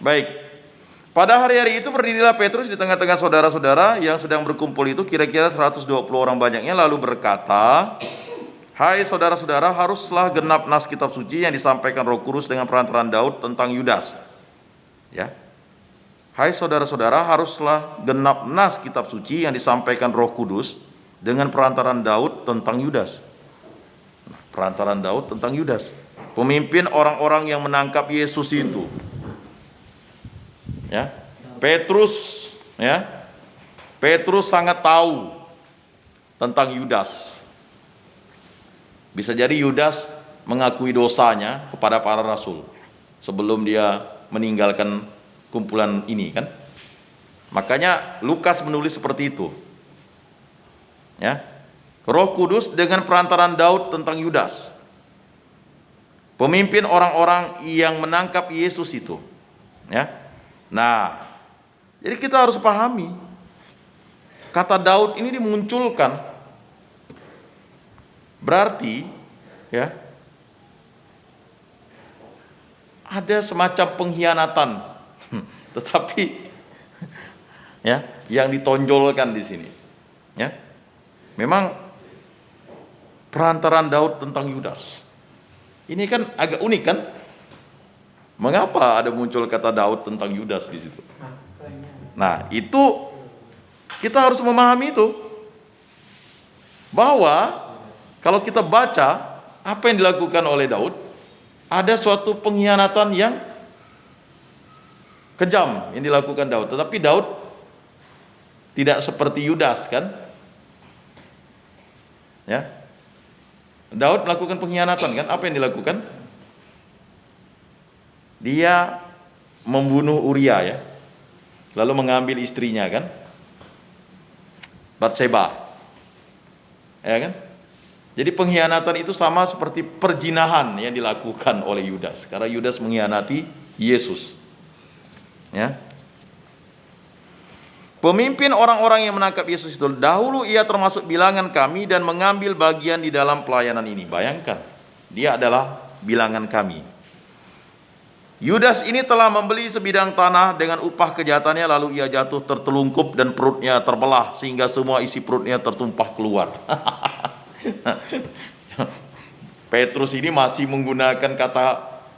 Baik. Pada hari-hari itu berdirilah Petrus di tengah-tengah saudara-saudara yang sedang berkumpul itu, kira-kira 120 orang banyaknya, lalu berkata, "Hai saudara-saudara, haruslah genap nas kitab suci yang disampaikan Roh Kudus dengan perantaraan Daud tentang Yudas." Ya. Hai saudara-saudara, haruslah genap nas kitab suci yang disampaikan Roh Kudus dengan perantaraan Daud tentang Yudas. Perantaraan Daud tentang Yudas, pemimpin orang-orang yang menangkap Yesus itu. Ya, Petrus sangat tahu tentang Yudas. Bisa jadi Yudas mengakui dosanya kepada para rasul sebelum dia meninggalkan kumpulan ini kan. Makanya Lukas menulis seperti itu. Ya. Roh Kudus dengan perantaraan Daud tentang Yudas, pemimpin orang-orang yang menangkap Yesus itu. Ya. Nah, jadi kita harus pahami, kata Daud ini dimunculkan, berarti ya ada semacam pengkhianatan, tetapi ya yang ditonjolkan di sini. Ya, memang perantaraan Daud tentang Yudas. Ini kan agak unik kan? Mengapa ada muncul kata Daud tentang Yudas di situ? Nah, itu kita harus memahami itu. Bahwa kalau kita baca apa yang dilakukan oleh Daud, ada suatu pengkhianatan yang kejam yang dilakukan Daud. Tetapi Daud tidak seperti Yudas kan? Ya. Daud melakukan pengkhianatan kan? Apa yang dilakukan? Dia membunuh Uria ya, lalu mengambil istrinya kan, Batseba, ya kan? Jadi pengkhianatan itu sama seperti perzinahan yang dilakukan oleh Yudas, karena Yudas mengkhianati Yesus. Ya. Pemimpin orang-orang yang menangkap Yesus itu, dahulu ia termasuk bilangan kami dan mengambil bagian di dalam pelayanan ini. Bayangkan, dia adalah bilangan kami. Yudas ini telah membeli sebidang tanah dengan upah kejahatannya, lalu ia jatuh tertelungkup dan perutnya terbelah sehingga semua isi perutnya tertumpah keluar. Petrus ini masih menggunakan kata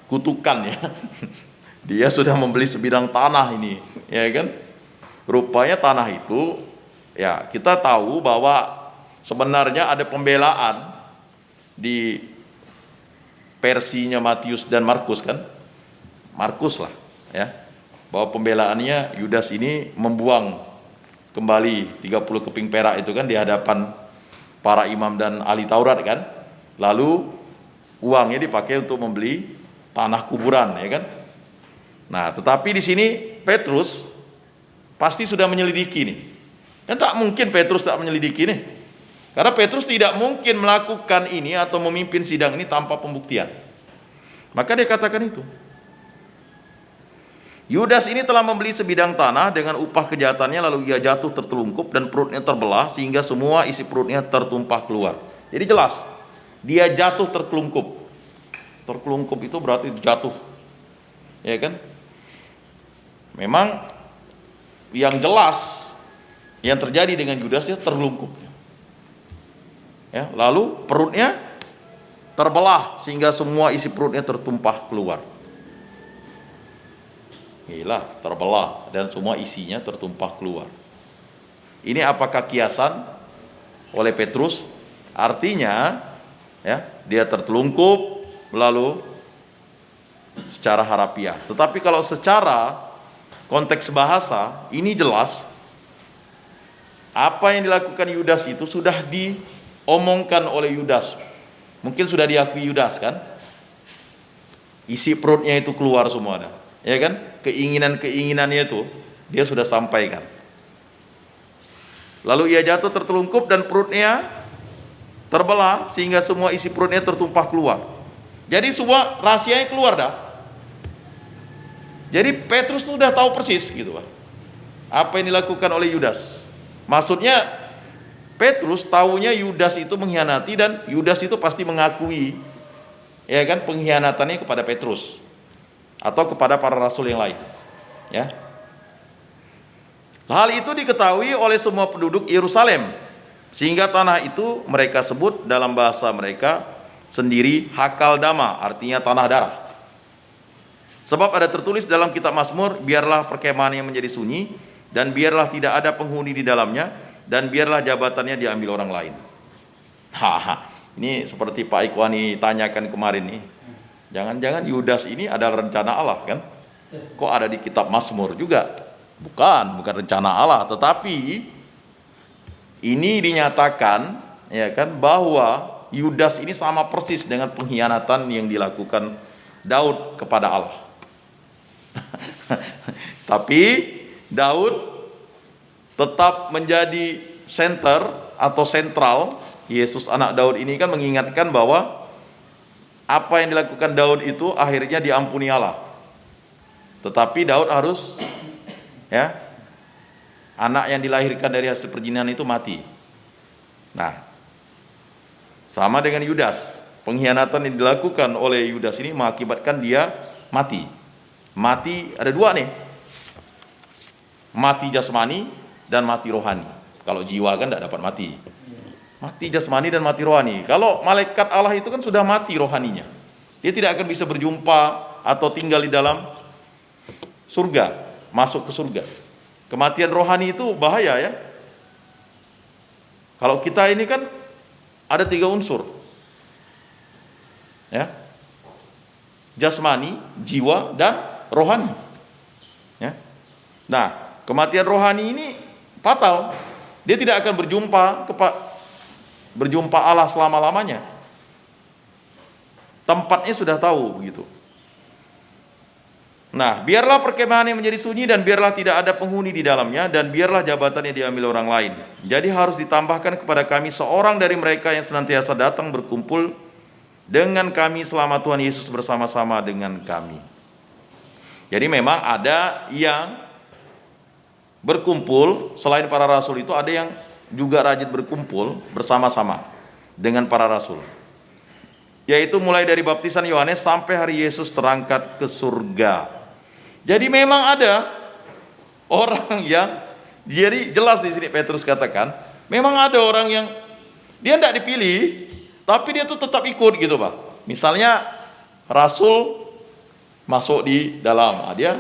kutukan ya. Dia sudah membeli sebidang tanah ini, ya kan? Rupanya tanah itu, ya kita tahu bahwa sebenarnya ada pembelaan di versinya Matius dan Markus kan? Markus lah ya, bahwa pembelaannya Yudas ini membuang kembali 30 keping perak itu kan di hadapan para imam dan ahli Taurat kan, lalu uangnya dipakai untuk membeli tanah kuburan ya kan. Nah, tetapi di sini Petrus pasti sudah menyelidiki nih, dan tak mungkin Petrus tak menyelidiki nih, karena Petrus tidak mungkin melakukan ini atau memimpin sidang ini tanpa pembuktian. Maka dia katakan itu, Yudas ini telah membeli sebidang tanah dengan upah kejahatannya, lalu ia jatuh tertelungkup dan perutnya terbelah sehingga semua isi perutnya tertumpah keluar. Jadi jelas, dia jatuh tertelungkup. Tertelungkup itu berarti jatuh, ya kan? Memang yang jelas yang terjadi dengan Yudas, dia tertelungkup. Ya, lalu perutnya terbelah sehingga semua isi perutnya tertumpah keluar. Gila, terbelah dan semua isinya tertumpah keluar. Ini apakah kiasan oleh Petrus? Artinya ya, dia tertelungkup lalu secara harafiah. Tetapi kalau secara konteks bahasa, ini jelas apa yang dilakukan Yudas itu sudah diomongkan oleh Yudas. Mungkin sudah diakui Yudas kan? Isi perutnya itu keluar semua dah. Ya kan, keinginannya itu dia sudah sampaikan. Lalu ia jatuh tertelungkup dan perutnya terbelah sehingga semua isi perutnya tertumpah keluar. Jadi semua rahasianya keluar dah. Jadi Petrus sudah tahu persis gitu Pak, apa yang dilakukan oleh Yudas. Maksudnya Petrus tahunya Yudas itu mengkhianati, dan Yudas itu pasti mengakui ya kan pengkhianatannya kepada Petrus atau kepada para rasul yang lain. Ya. Hal itu diketahui oleh semua penduduk Yerusalem, sehingga tanah itu mereka sebut dalam bahasa mereka sendiri Hakaldama, artinya tanah darah. Sebab ada tertulis dalam kitab Mazmur, biarlah perkemahan yang menjadi sunyi, dan biarlah tidak ada penghuni di dalamnya, dan biarlah jabatannya diambil orang lain. Ini seperti Pak Ikhwani tanyakan kemarin nih. Jangan-jangan Yudas ini adalah rencana Allah kan? Kok ada di kitab Mazmur juga? Bukan rencana Allah, tetapi ini dinyatakan ya kan bahwa Yudas ini sama persis dengan pengkhianatan yang dilakukan Daud kepada Allah. Tapi Daud tetap menjadi center atau sentral. Yesus anak Daud ini kan mengingatkan bahwa apa yang dilakukan Daud itu akhirnya diampuni Allah. Tetapi Daud harus ya, anak yang dilahirkan dari hasil perzinahan itu mati. Nah, sama dengan Yudas, pengkhianatan yang dilakukan oleh Yudas ini mengakibatkan dia mati. Mati ada dua nih, mati jasmani dan mati rohani. Kalau jiwa kan tidak dapat mati. Mati jasmani dan mati rohani. Kalau malaikat Allah itu kan sudah mati rohaninya, dia tidak akan bisa berjumpa atau tinggal di dalam surga, masuk ke surga. Kematian rohani itu bahaya ya. Kalau kita ini kan ada 3 unsur ya, jasmani, jiwa, dan rohani ya. Nah, kematian rohani ini fatal. Dia tidak akan berjumpa Allah selama-lamanya. Tempatnya sudah tahu begitu. Nah, biarlah perkemahan yang menjadi sunyi, dan biarlah tidak ada penghuni di dalamnya, dan biarlah jabatannya diambil orang lain. Jadi harus ditambahkan kepada kami seorang dari mereka yang senantiasa datang berkumpul dengan kami selama Tuhan Yesus bersama-sama dengan kami. Jadi memang ada yang berkumpul, selain para rasul itu ada yang juga rajin berkumpul bersama-sama dengan para rasul. Yaitu mulai dari baptisan Yohanes sampai hari Yesus terangkat ke surga. Jadi memang ada orang yang, jadi jelas di sini Petrus katakan, memang ada orang yang dia tidak dipilih, tapi dia tuh tetap ikut gitu Pak. Misalnya rasul masuk di dalam, dia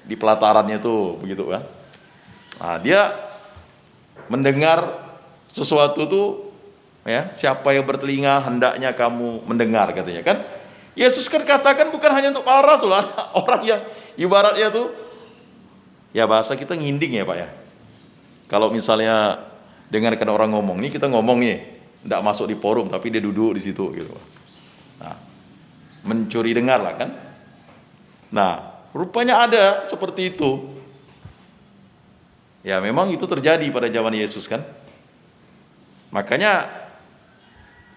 di pelatarannya tuh begitu kan. Nah, dia mendengar sesuatu tuh ya, siapa yang bertelinga hendaknya kamu mendengar katanya kan. Yesus kan katakan bukan hanya untuk para rasul, ada orang yang ibaratnya tuh ya bahasa kita nginding ya Pak ya. Kalau misalnya dengarkan orang ngomong, nih kita ngomong nih, tidak masuk di forum tapi dia duduk di situ gitu. Nah, mencuri dengar lah kan. Nah, rupanya ada seperti itu. Ya memang itu terjadi pada zaman Yesus kan. Makanya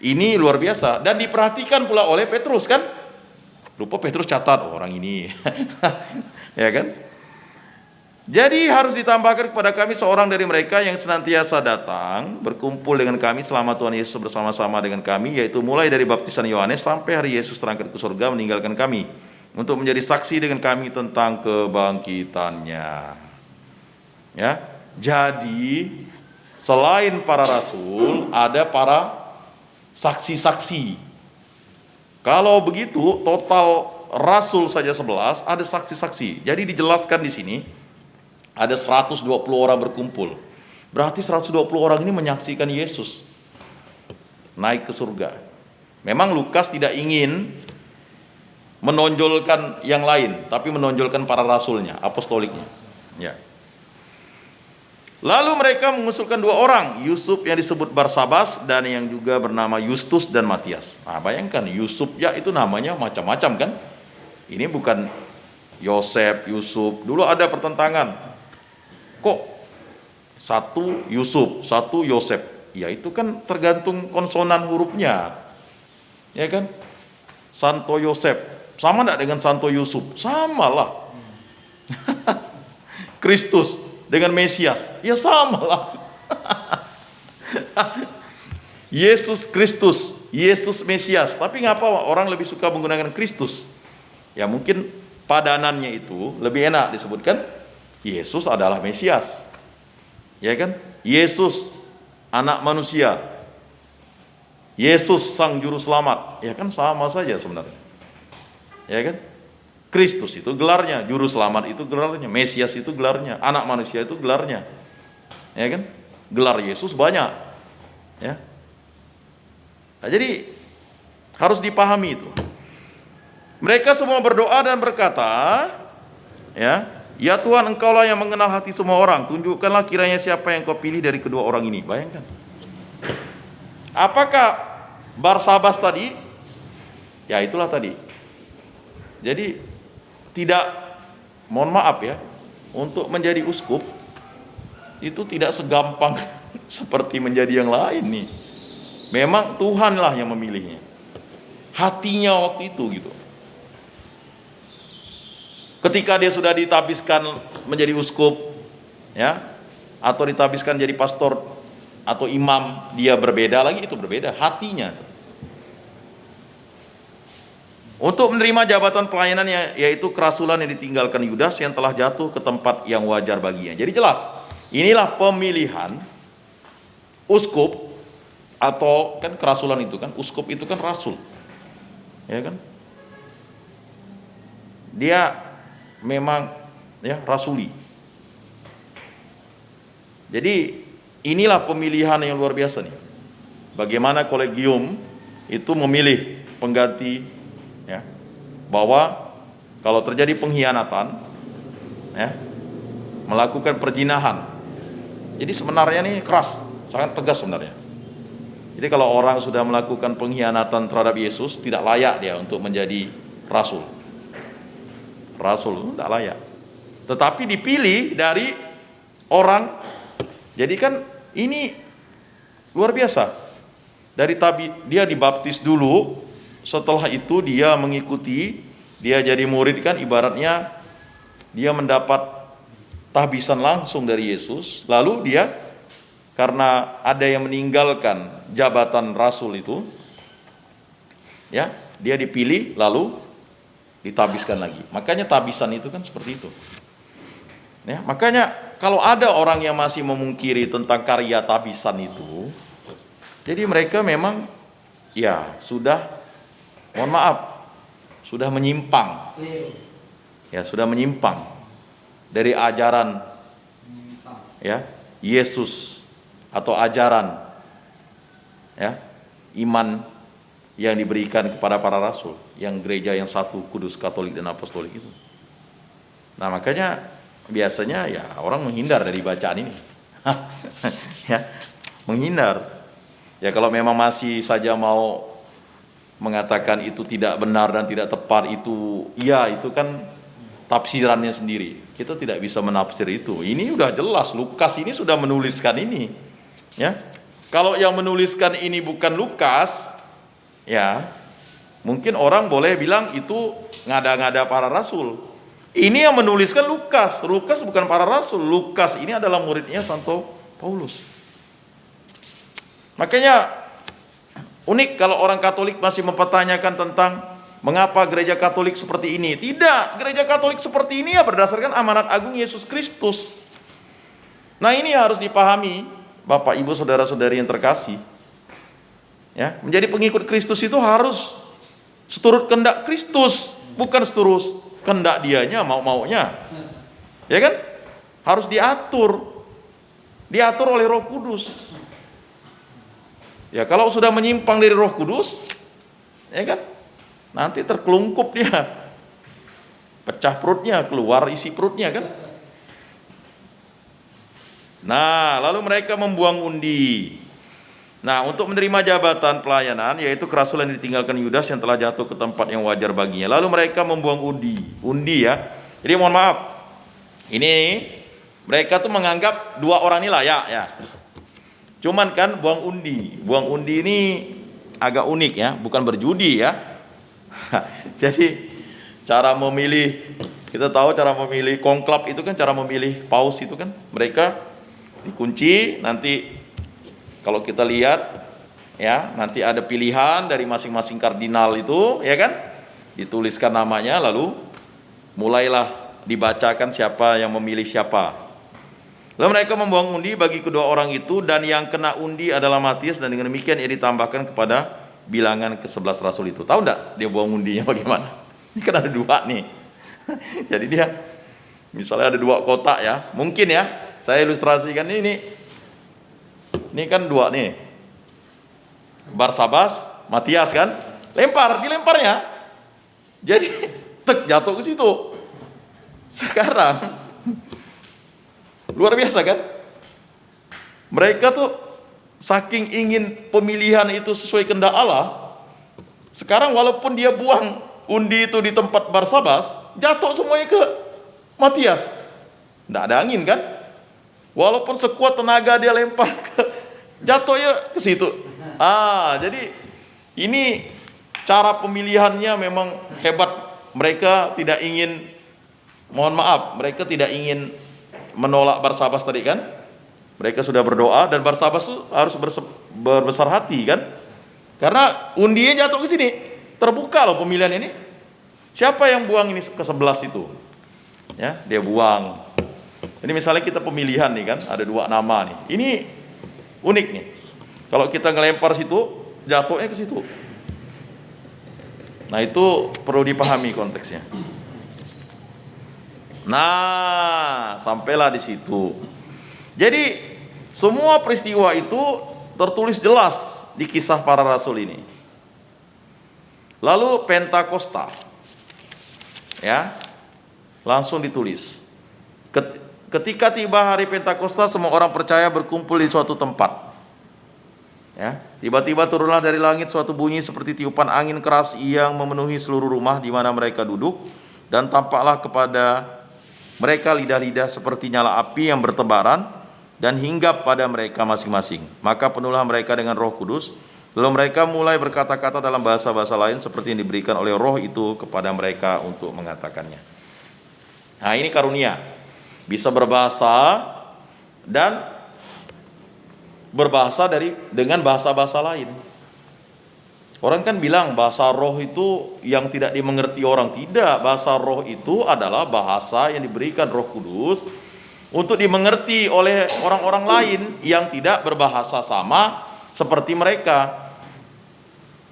ini luar biasa dan diperhatikan pula oleh Petrus kan. Lupa Petrus catat orang ini. Ya kan? Jadi harus ditambahkan kepada kami seorang dari mereka yang senantiasa datang berkumpul dengan kami selama Tuhan Yesus bersama-sama dengan kami, yaitu mulai dari baptisan Yohanes sampai hari Yesus terangkat ke surga meninggalkan kami, untuk menjadi saksi dengan kami tentang kebangkitannya. Ya, jadi selain para rasul ada para saksi-saksi. Kalau begitu total rasul saja 11, ada saksi-saksi. Jadi dijelaskan di sini ada 120 orang berkumpul. Berarti 120 orang ini menyaksikan Yesus naik ke surga. Memang Lukas tidak ingin menonjolkan yang lain, tapi menonjolkan para rasulnya, apostoliknya. Ya. Lalu mereka mengusulkan 2 orang, Yusuf yang disebut Barsabas dan yang juga bernama Justus dan Matias. Nah, bayangkan Yusuf ya itu namanya macam-macam kan. Ini bukan Yosef, Yusuf. Dulu ada pertentangan. Kok satu Yusuf, satu Yosef? Ya itu kan tergantung konsonan hurufnya. Ya kan? Santo Yosef sama enggak dengan Santo Yusuf? Sama lah. Kristus dengan Mesias, ya sama lah. Yesus Kristus, Yesus Mesias. Tapi ngapa orang lebih suka menggunakan Kristus? Ya mungkin padanannya itu lebih enak disebutkan Yesus adalah Mesias. Ya kan? Yesus anak manusia. Yesus sang juru selamat. Ya kan sama saja sebenarnya. Ya kan? Kristus itu gelarnya, juru selamat itu gelarnya, Mesias itu gelarnya, anak manusia itu gelarnya. Ya kan? Gelar Yesus banyak. Ya. Nah, jadi harus dipahami itu. Mereka semua berdoa dan berkata, ya Tuhan, Engkaulah yang mengenal hati semua orang. Tunjukkanlah kiranya siapa yang Kau pilih dari kedua orang ini. Bayangkan. Apakah Barsabas tadi? Ya itulah tadi. Jadi tidak, mohon maaf ya, untuk menjadi uskup itu tidak segampang seperti menjadi yang lain nih. Memang Tuhanlah yang memilihnya. Hatinya waktu itu gitu. Ketika dia sudah ditabiskan menjadi uskup, ya, atau ditabiskan jadi pastor atau imam, dia berbeda lagi, itu berbeda hatinya. Untuk menerima jabatan pelayanan yaitu kerasulan yang ditinggalkan Yudas yang telah jatuh ke tempat yang wajar baginya. Jadi jelas, inilah pemilihan uskup, atau kan kerasulan itu kan, uskup itu kan rasul. Ya kan? Dia memang ya rasuli. Jadi inilah pemilihan yang luar biasa nih. Bagaimana kolegium itu memilih pengganti, ya, bahwa kalau terjadi pengkhianatan, ya, melakukan perzinahan. Jadi sebenarnya nih keras, sangat tegas sebenarnya. Jadi kalau orang sudah melakukan pengkhianatan terhadap Yesus, tidak layak dia untuk menjadi rasul. Rasul tidak layak. Tetapi dipilih dari orang. Jadi kan ini luar biasa. Dia dibaptis dulu, setelah itu dia mengikuti, dia jadi murid kan, ibaratnya dia mendapat tahbisan langsung dari Yesus. Lalu dia, karena ada yang meninggalkan jabatan rasul itu, ya, dia dipilih lalu ditabiskan lagi. Makanya tabisan itu kan seperti itu. Ya, makanya kalau ada orang yang masih memungkiri tentang karya tabisan itu, jadi mereka memang ya sudah, mohon maaf, sudah menyimpang. Ya, sudah menyimpang dari ajaran ya Yesus, atau ajaran ya iman yang diberikan kepada para rasul, yang gereja yang satu, kudus, katolik dan apostolik itu. Nah, makanya biasanya ya orang menghindar dari bacaan ini. Ya, menghindar. Ya kalau memang masih saja mau mengatakan itu tidak benar dan tidak tepat, itu ya itu kan tafsirannya sendiri. Kita tidak bisa menafsir itu. Ini udah jelas, Lukas ini sudah menuliskan ini. Ya. Kalau yang menuliskan ini bukan Lukas, ya mungkin orang boleh bilang itu ngada-ngada para rasul. Ini yang menuliskan Lukas. Lukas bukan para rasul. Lukas ini adalah muridnya Santo Paulus. Makanya unik kalau orang Katolik masih mempertanyakan tentang mengapa gereja Katolik seperti ini. Tidak, gereja Katolik seperti ini ya berdasarkan amanat agung Yesus Kristus. Nah, ini harus dipahami, Bapak, Ibu, saudara-saudari yang terkasih. Ya, menjadi pengikut Kristus itu harus seturut kehendak Kristus, bukan seturut kehendak dianya, mau-maunya. Ya kan? Harus diatur. Diatur oleh Roh Kudus. Ya, kalau sudah menyimpang dari Roh Kudus, ya kan? Nanti terkelungkup dia. Pecah perutnya, keluar isi perutnya kan? Nah, lalu mereka membuang undi. Nah, untuk menerima jabatan pelayanan, yaitu kerasulan yang ditinggalkan Yudas yang telah jatuh ke tempat yang wajar baginya. Lalu mereka membuang undi. Undi ya. Jadi mohon maaf. Ini mereka tuh menganggap dua orang ini layak ya. Cuman kan buang undi. Buang undi ini agak unik ya, bukan berjudi ya. Jadi cara memilih, kita tahu cara memilih konklab itu kan, cara memilih paus itu kan, mereka dikunci, nanti kalau kita lihat ya, nanti ada pilihan dari masing-masing kardinal itu, ya kan? Dituliskan namanya, lalu mulailah dibacakan siapa yang memilih siapa. Lalu mereka membuang undi bagi kedua orang itu, dan yang kena undi adalah Matius, dan dengan demikian ia ditambahkan kepada bilangan ke-11 rasul itu. Tahu enggak dia buang undinya bagaimana? Ini kan ada dua nih. Jadi dia misalnya ada dua kotak ya, mungkin ya, saya ilustrasikan ini kan dua nih, Barsabas, Matias kan, dilemparnya, jadi jatuh ke situ. Sekarang luar biasa kan, mereka tuh saking ingin pemilihan itu sesuai kehendak Allah. Sekarang walaupun dia buang undi itu di tempat Barsabas, jatuh semuanya ke Matias. Tidak ada angin kan? Walaupun sekuat tenaga dia lempar jatuhnya ke situ. Jadi ini cara pemilihannya memang hebat. Mereka tidak ingin, mereka tidak ingin menolak Barsabas tadi kan? Mereka sudah berdoa, dan Barsabas itu harus berbesar hati kan? Karena undinya jatuh ke sini. Terbuka loh pemilihan ini. Siapa yang buang ini ke-11 itu? Ya, dia buang. Ini misalnya kita pemilihan nih kan, ada dua nama nih. Ini unik nih. Kalau kita ngelempar situ, jatuhnya ke situ. Nah, itu perlu dipahami konteksnya. Nah, sampailah di situ. Jadi, semua peristiwa itu tertulis jelas di Kisah Para Rasul ini. Lalu Pentakosta, ya, langsung ditulis. Ketika tiba hari Pentakosta, semua orang percaya berkumpul di suatu tempat. Ya, tiba-tiba turunlah dari langit suatu bunyi seperti tiupan angin keras yang memenuhi seluruh rumah di mana mereka duduk, dan tampaklah kepada mereka lidah-lidah seperti nyala api yang bertebaran dan hinggap pada mereka masing-masing. Maka penuhlah mereka dengan Roh Kudus. Lalu mereka mulai berkata-kata dalam bahasa-bahasa lain seperti yang diberikan oleh Roh itu kepada mereka untuk mengatakannya. Nah, ini karunia. Bisa berbahasa dan berbahasa dengan bahasa-bahasa lain. Orang kan bilang bahasa roh itu yang tidak dimengerti orang. Tidak, bahasa roh itu adalah bahasa yang diberikan Roh Kudus untuk dimengerti oleh orang-orang lain yang tidak berbahasa sama seperti mereka.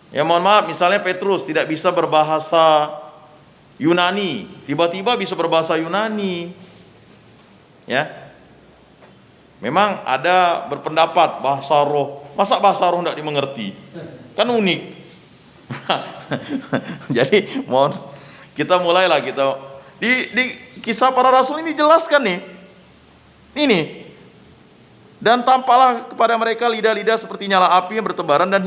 Ya, mohon maaf, misalnya Petrus tidak bisa berbahasa Yunani, tiba-tiba bisa berbahasa Yunani. Ya, memang ada berpendapat bahasa roh, masa bahasa roh tidak dimengerti? Kan unik. Jadi kita mulailah di Kisah Para Rasul ini jelaskan nih. Ini. Dan tampaklah kepada mereka lidah-lidah seperti nyala api yang bertebaran dan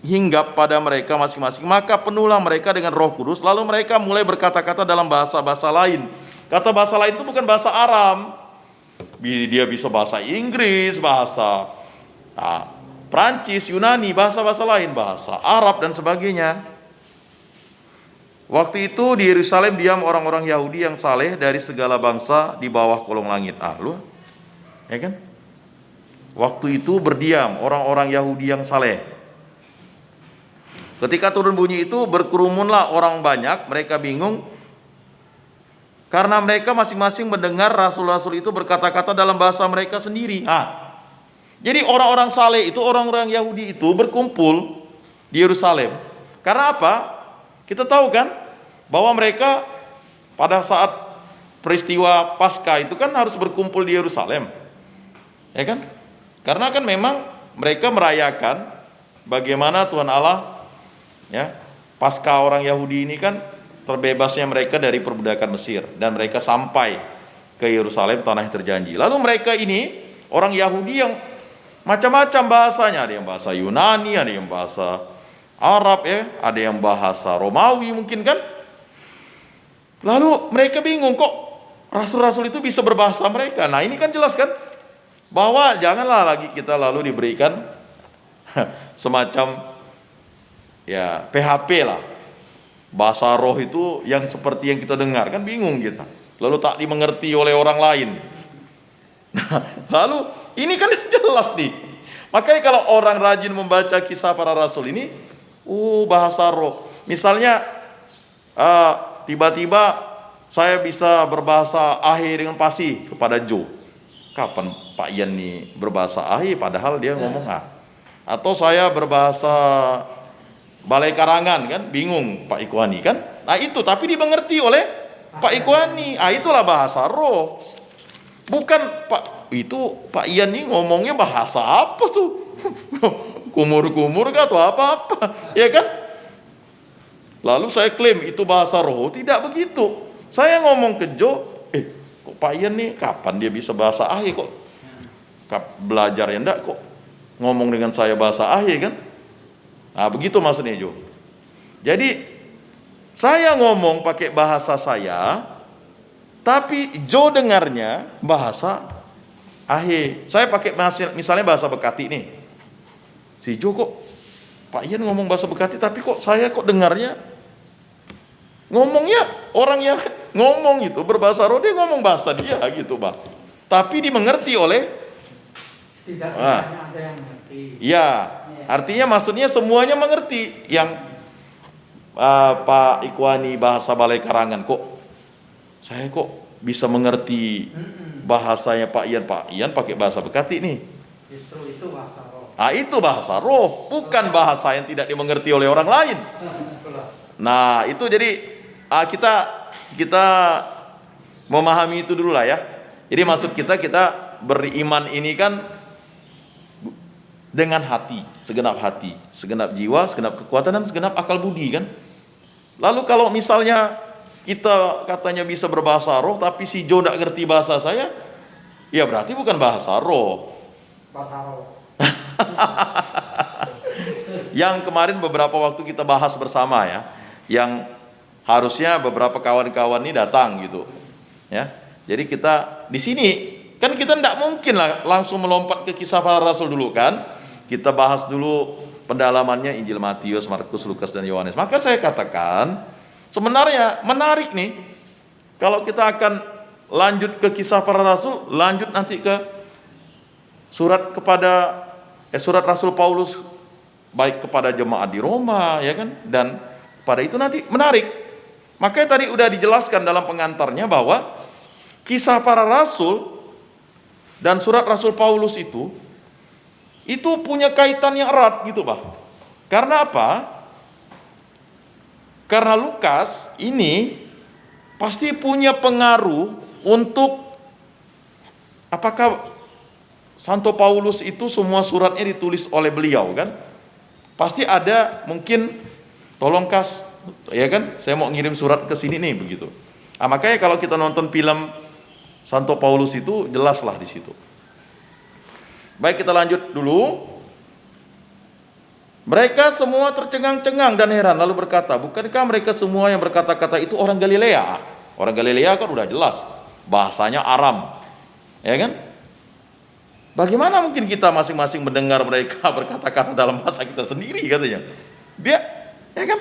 hinggap pada mereka masing-masing. Maka penuhlah mereka dengan Roh Kudus. Lalu mereka mulai berkata-kata dalam bahasa-bahasa lain. Kata bahasa lain itu bukan bahasa Aram. Dia bisa bahasa Inggris, bahasa Prancis, Yunani, bahasa-bahasa lain, bahasa Arab dan sebagainya. Waktu itu di Yerusalem diam orang-orang Yahudi yang saleh dari segala bangsa di bawah kolong langit. Ya kan? Waktu itu berdiam orang-orang Yahudi yang saleh. Ketika turun bunyi itu, berkerumunlah orang banyak, mereka bingung karena mereka masing-masing mendengar rasul-rasul itu berkata-kata dalam bahasa mereka sendiri. Jadi orang-orang saleh itu, orang-orang Yahudi itu berkumpul di Yerusalem. Karena apa? Kita tahu kan bahwa mereka pada saat peristiwa Paskah itu kan harus berkumpul di Yerusalem. Ya kan? Karena kan memang mereka merayakan bagaimana Tuhan Allah, ya, Paskah orang Yahudi ini kan terbebasnya mereka dari perbudakan Mesir, dan mereka sampai ke Yerusalem, tanah yang terjanji. Lalu mereka ini orang Yahudi yang macam-macam bahasanya, ada yang bahasa Yunani, ada yang bahasa Arab, ya, ada yang bahasa Romawi mungkin kan. Lalu mereka bingung, kok rasul-rasul itu bisa berbahasa mereka. Nah, ini kan jelas kan bahwa janganlah lagi kita lalu diberikan semacam ya PHP lah, bahasa roh itu yang seperti yang kita dengar, kan bingung kita, lalu tak dimengerti oleh orang lain. Lalu ini kan jelas nih, makanya kalau orang rajin membaca Kisah Para Rasul ini, bahasa roh, misalnya tiba-tiba saya bisa berbahasa ahe dengan pasi kepada Jo. Kapan Pak Ian nih berbahasa ahe padahal dia ngomong A? Atau saya berbahasa Balai Karangan kan, bingung Pak Ikhwani kan? Nah itu, tapi dimengerti oleh Pak Ikhwani. Ah itulah bahasa roh. Bukan Pak Ian nih ngomongnya bahasa apa tuh? Kumur-kumur kah atau apa-apa, ya kan? Lalu saya klaim itu bahasa roh, tidak begitu. Saya ngomong ke Jo, kok Pak Ian nih kapan dia bisa bahasa ahe kok? Belajar ya enggak kok ngomong dengan saya bahasa ahe kan? Nah begitu maksudnya Jo. Jadi saya ngomong pakai bahasa saya, tapi Jo dengarnya bahasa ahe. Saya pakai misalnya bahasa Bekati nih. Si Jo kok Pak Ian ngomong bahasa Bekati, tapi kok saya kok dengarnya ngomongnya orang yang ngomong itu berbahasa roh, dia ngomong bahasa dia gitu Pak. Tapi dimengerti oleh ada yang mengerti. Ya, artinya maksudnya semuanya mengerti. Yang Pak Ikhwani bahasa Balai Karangan kok saya kok bisa mengerti bahasanya Pak Ian pakai bahasa Bekati nih. Justru itu bahasa roh. Ah itu bahasa roh, bukan bahasa yang tidak dimengerti oleh orang lain. Nah itu jadi kita memahami itu dulu lah ya. Jadi maksud kita beriman ini kan dengan hati, segenap jiwa, segenap kekuatan dan segenap akal budi kan. Lalu kalau misalnya kita katanya bisa berbahasa roh, tapi si Jo tidak ngerti bahasa saya, ya berarti bukan bahasa roh. Bahasa roh. Yang kemarin beberapa waktu kita bahas bersama ya, yang harusnya beberapa kawan-kawan ini datang gitu, ya. Jadi kita di sini kan kita tidak mungkin lah langsung melompat ke kisah para rasul dulu kan. Kita bahas dulu pendalamannya Injil Matius, Markus, Lukas dan Yohanes. Maka saya katakan sebenarnya menarik nih kalau kita akan lanjut ke kisah para rasul, lanjut nanti ke surat Rasul Paulus baik kepada jemaat di Roma ya kan, dan pada itu nanti menarik. Makanya tadi udah dijelaskan dalam pengantarnya bahwa kisah para rasul dan surat Rasul Paulus itu punya kaitan yang erat gitu Pak. Karena apa? Karena Lukas ini pasti punya pengaruh untuk apakah Santo Paulus itu semua suratnya ditulis oleh beliau kan? Pasti ada mungkin tolong ya kan? Saya mau ngirim surat ke sini nih begitu. Nah, makanya kalau kita nonton film Santo Paulus itu jelaslah di situ. Baik, kita lanjut dulu. Mereka semua tercengang-cengang dan heran lalu berkata, bukankah mereka semua yang berkata-kata itu orang Galilea? Orang Galilea kan udah jelas bahasanya Aram, ya kan? Bagaimana mungkin kita masing-masing mendengar mereka berkata-kata dalam bahasa kita sendiri katanya? Dia, ya kan?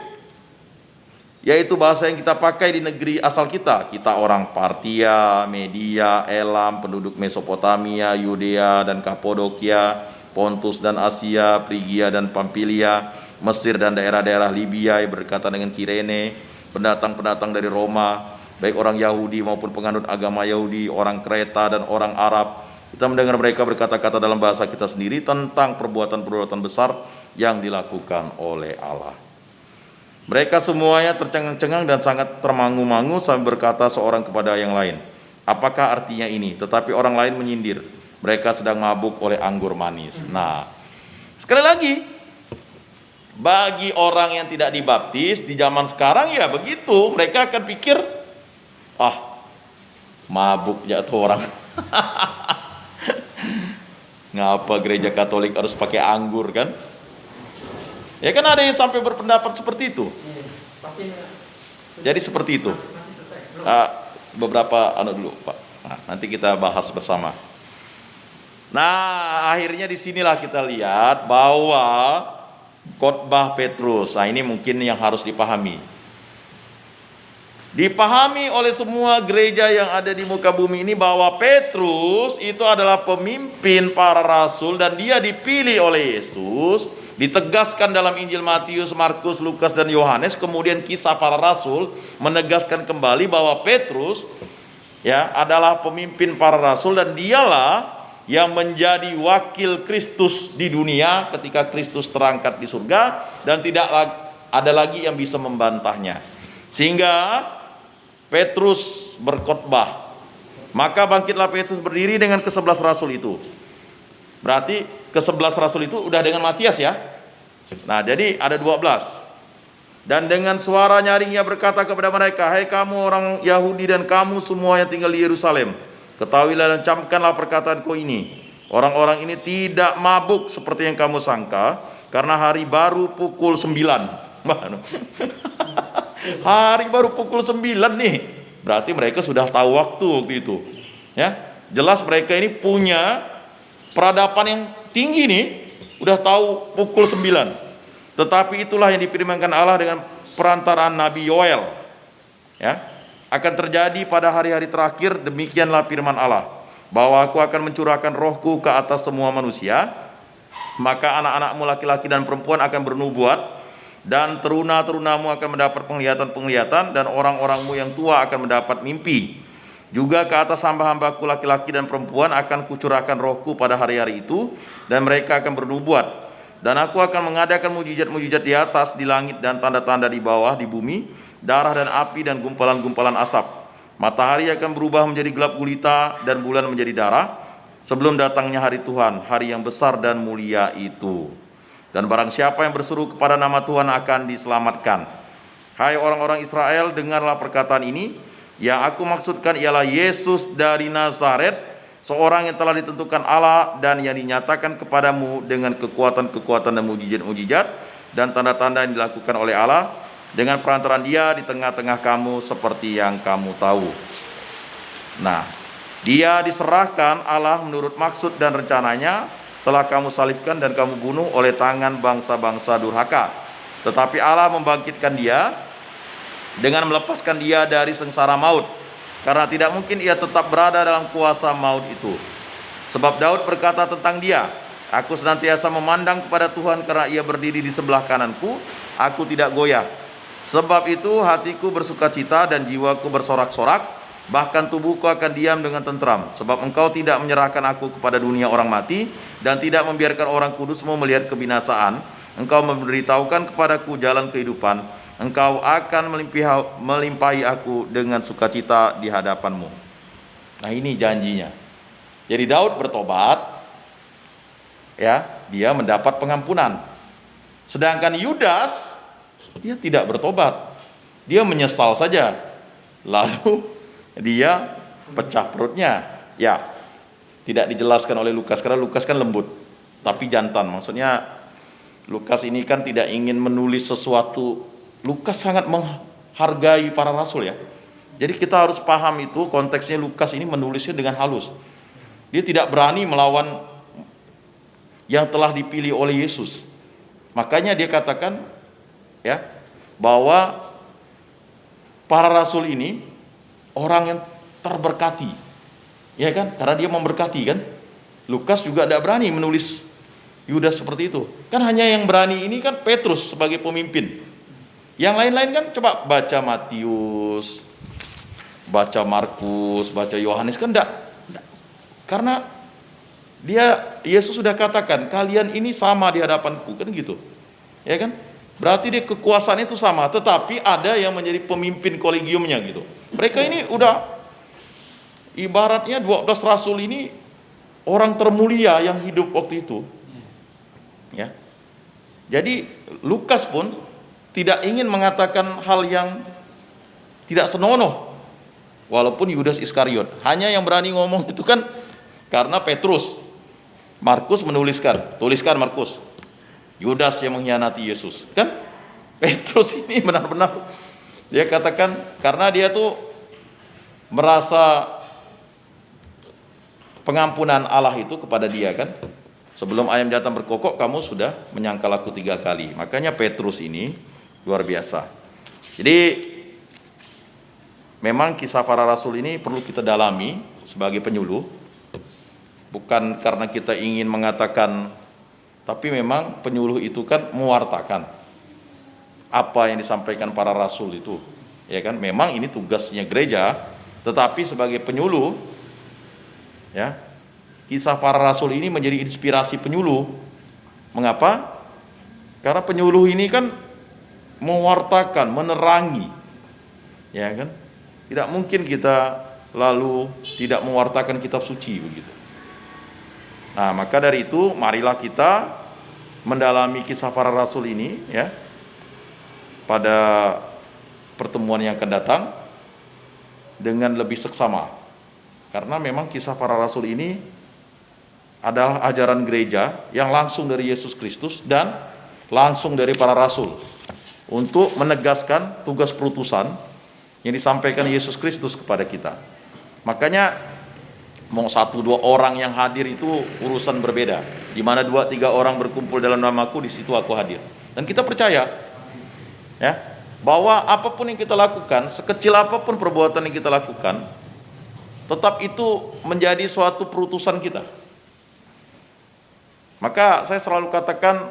Yaitu bahasa yang kita pakai di negeri asal kita. Kita orang Partia, Media, Elam, penduduk Mesopotamia, Yudea dan Kapodokia, Pontus dan Asia, Frigia dan Pamfilia, Mesir dan daerah-daerah Libya yang berkaitan dengan Kirene, pendatang-pendatang dari Roma, baik orang Yahudi maupun penganut agama Yahudi, orang Kreta dan orang Arab. Kita mendengar mereka berkata-kata dalam bahasa kita sendiri tentang perbuatan-perbuatan besar yang dilakukan oleh Allah. Mereka semuanya tercengang-cengang dan sangat termangu-mangu sambil berkata seorang kepada yang lain, apakah artinya ini? Tetapi orang lain menyindir, mereka sedang mabuk oleh anggur manis. Nah, sekali lagi, bagi orang yang tidak dibaptis di zaman sekarang ya begitu, mereka akan pikir, mabuk jatuh orang. Ngapa gereja Katolik harus pakai anggur kan? Ya kan ada yang sampai berpendapat seperti itu. Jadi seperti itu. Beberapa dulu Pak. Nah, nanti kita bahas bersama. Nah, akhirnya disinilah kita lihat bahwa khotbah Petrus. Nah, ini mungkin yang harus dipahami. Dipahami oleh semua gereja yang ada di muka bumi ini bahwa Petrus itu adalah pemimpin para rasul dan dia dipilih oleh Yesus. Ditegaskan dalam Injil Matius, Markus, Lukas, dan Yohanes. Kemudian kisah para rasul menegaskan kembali bahwa Petrus adalah pemimpin para rasul dan dialah yang menjadi wakil Kristus di dunia ketika Kristus terangkat di surga dan tidak ada lagi yang bisa membantahnya. Sehingga Petrus berkhotbah. Maka bangkitlah Petrus berdiri dengan ke-11 rasul itu. Berarti ke-11 rasul itu udah dengan Matias ya. Nah, jadi ada 12. Dan dengan suara nyaring ia berkata kepada mereka, "Hai kamu orang Yahudi dan kamu semua yang tinggal di Yerusalem, ketahuilah dan camkanlah perkataanku ini. Orang-orang ini tidak mabuk seperti yang kamu sangka, karena hari baru pukul 9." Hari baru pukul 9 nih. Berarti mereka sudah tahu waktu itu. Ya, jelas mereka ini punya peradaban yang tinggi nih, udah tahu pukul 9. Tetapi itulah yang difirmankan Allah dengan perantaraan Nabi Yoel. Ya, akan terjadi pada hari-hari terakhir, demikianlah firman Allah, bahwa aku akan mencurahkan rohku ke atas semua manusia, maka anak-anakmu laki-laki dan perempuan akan bernubuat, dan teruna-terunamu akan mendapat penglihatan-penglihatan, dan orang-orangmu yang tua akan mendapat mimpi. Juga ke atas hamba-hambaku laki-laki dan perempuan akan kucurahkan rohku pada hari-hari itu, dan mereka akan bernubuat. Dan aku akan mengadakan mujizat-mujizat di atas, di langit, dan tanda-tanda di bawah, di bumi, darah dan api dan gumpalan-gumpalan asap. Matahari akan berubah menjadi gelap gulita, dan bulan menjadi darah, sebelum datangnya hari Tuhan, hari yang besar dan mulia itu. Dan barang siapa yang berseru kepada nama Tuhan akan diselamatkan. Hai orang-orang Israel, dengarlah perkataan ini. Yang aku maksudkan ialah Yesus dari Nazaret, seorang yang telah ditentukan Allah dan yang dinyatakan kepadamu dengan kekuatan-kekuatan dan mujizat-mujizat dan tanda-tanda yang dilakukan oleh Allah dengan perantaraan Dia di tengah-tengah kamu seperti yang kamu tahu. Nah, Dia diserahkan Allah menurut maksud dan rencananya, telah kamu salibkan dan kamu bunuh oleh tangan bangsa-bangsa durhaka. Tetapi Allah membangkitkan Dia dengan melepaskan Dia dari sengsara maut, karena tidak mungkin Ia tetap berada dalam kuasa maut itu. Sebab Daud berkata tentang Dia, "Aku senantiasa memandang kepada Tuhan, karena Ia berdiri di sebelah kananku, aku tidak goyah. Sebab itu hatiku bersukacita dan jiwaku bersorak-sorak, bahkan tubuhku akan diam dengan tentram. Sebab Engkau tidak menyerahkan aku kepada dunia orang mati, dan tidak membiarkan orang kudus-Mu melihat kebinasaan. Engkau memberitahukan kepadaku jalan kehidupan. Engkau akan melimpahi aku dengan sukacita di hadapan-Mu." Nah, ini janjinya. Jadi Daud bertobat, dia mendapat pengampunan. Sedangkan Yudas, dia tidak bertobat. Dia menyesal saja. Lalu dia pecah perutnya. Ya, tidak dijelaskan oleh Lukas, karena Lukas kan lembut, tapi jantan. Maksudnya Lukas ini kan tidak ingin menulis sesuatu. Lukas sangat menghargai para rasul ya. Jadi kita harus paham itu konteksnya. Lukas ini menulisnya dengan halus. Dia tidak berani melawan yang telah dipilih oleh Yesus. Makanya dia katakan bahwa para rasul ini orang yang terberkati, ya kan? Karena dia memberkati kan. Lukas juga tidak berani menulis Yudas seperti itu. Kan hanya yang berani ini kan Petrus sebagai pemimpin. Yang lain-lain kan coba baca Matius, baca Markus, baca Yohanes kan enggak. Karena Yesus sudah katakan, "Kalian ini sama di hadapanku," kan gitu. Ya kan? Berarti dia kekuasaan itu sama, tetapi ada yang menjadi pemimpin kolegiumnya gitu. Mereka ini udah ibaratnya 12 rasul ini orang termulia yang hidup waktu itu. Ya. Jadi Lukas pun tidak ingin mengatakan hal yang tidak senonoh. Walaupun Yudas Iskariot, hanya yang berani ngomong itu kan karena Petrus. Markus tuliskan Markus. Yudas yang mengkhianati Yesus. Kan Petrus ini benar-benar dia katakan karena dia tuh merasa pengampunan Allah itu kepada dia kan. Sebelum ayam jantan berkokok kamu sudah menyangkal aku 3 kali. Makanya Petrus ini luar biasa. Jadi memang kisah para rasul ini perlu kita dalami sebagai penyuluh. Bukan karena kita ingin mengatakan, tapi memang penyuluh itu kan mewartakan apa yang disampaikan para rasul itu. Ya kan? Memang ini tugasnya gereja, tetapi sebagai penyuluh, ya, kisah para rasul ini menjadi inspirasi penyuluh. Mengapa? Karena penyuluh ini kan mewartakan, menerangi, ya kan? Tidak mungkin kita lalu tidak mewartakan kitab suci begitu. Nah, maka dari itu marilah kita mendalami kisah para rasul ini, ya, pada pertemuan yang akan datang dengan lebih seksama. Karena memang kisah para rasul ini adalah ajaran gereja yang langsung dari Yesus Kristus dan langsung dari para rasul untuk menegaskan tugas perutusan yang disampaikan Yesus Kristus kepada kita. Makanya mau 1-2 orang yang hadir itu urusan berbeda. Di mana 2-3 orang berkumpul dalam namaku, di situ aku hadir. Dan kita percaya, ya, bahwa apapun yang kita lakukan, sekecil apapun perbuatan yang kita lakukan, tetap itu menjadi suatu perutusan kita. Maka saya selalu katakan,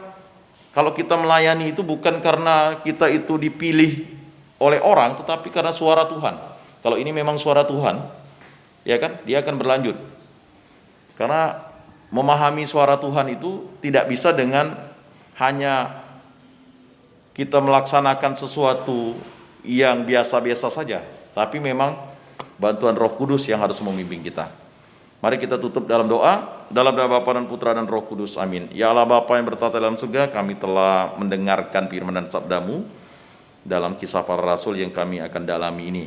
kalau kita melayani itu bukan karena kita itu dipilih oleh orang, tetapi karena suara Tuhan. Kalau ini memang suara Tuhan, ya kan, dia akan berlanjut. Karena memahami suara Tuhan itu tidak bisa dengan hanya kita melaksanakan sesuatu yang biasa-biasa saja, tapi memang bantuan Roh Kudus yang harus membimbing kita. Mari kita tutup dalam doa. Dalam nama Bapa dan Putra dan Roh Kudus, amin. Ya Allah Bapa yang bertata dalam surga, kami telah mendengarkan firman dan sabda-Mu dalam kisah para rasul yang kami akan dalami ini.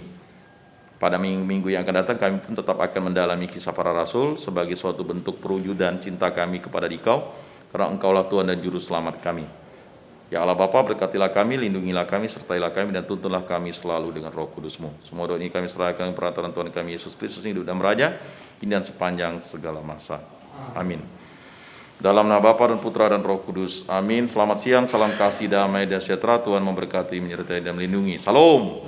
Pada minggu-minggu yang akan datang, kami pun tetap akan mendalami kisah para rasul sebagai suatu bentuk perwujudan cinta kami kepada Dikau, karena Engkaulah Tuhan dan Juru Selamat kami. Ya Allah Bapa, berkatilah kami, lindungilah kami, sertailah kami, dan tuntunlah kami selalu dengan Roh Kudus-Mu. Semua doa ini kami serahkan perantara Tuhan kami Yesus Kristus yang hidup dan meraja, kini dan sepanjang segala masa. Amin. Dalam nama Bapa dan Putra dan Roh Kudus. Amin. Selamat siang, salam kasih, damai dan sejahtera. Tuhan memberkati, menyertai dan melindungi. Salam.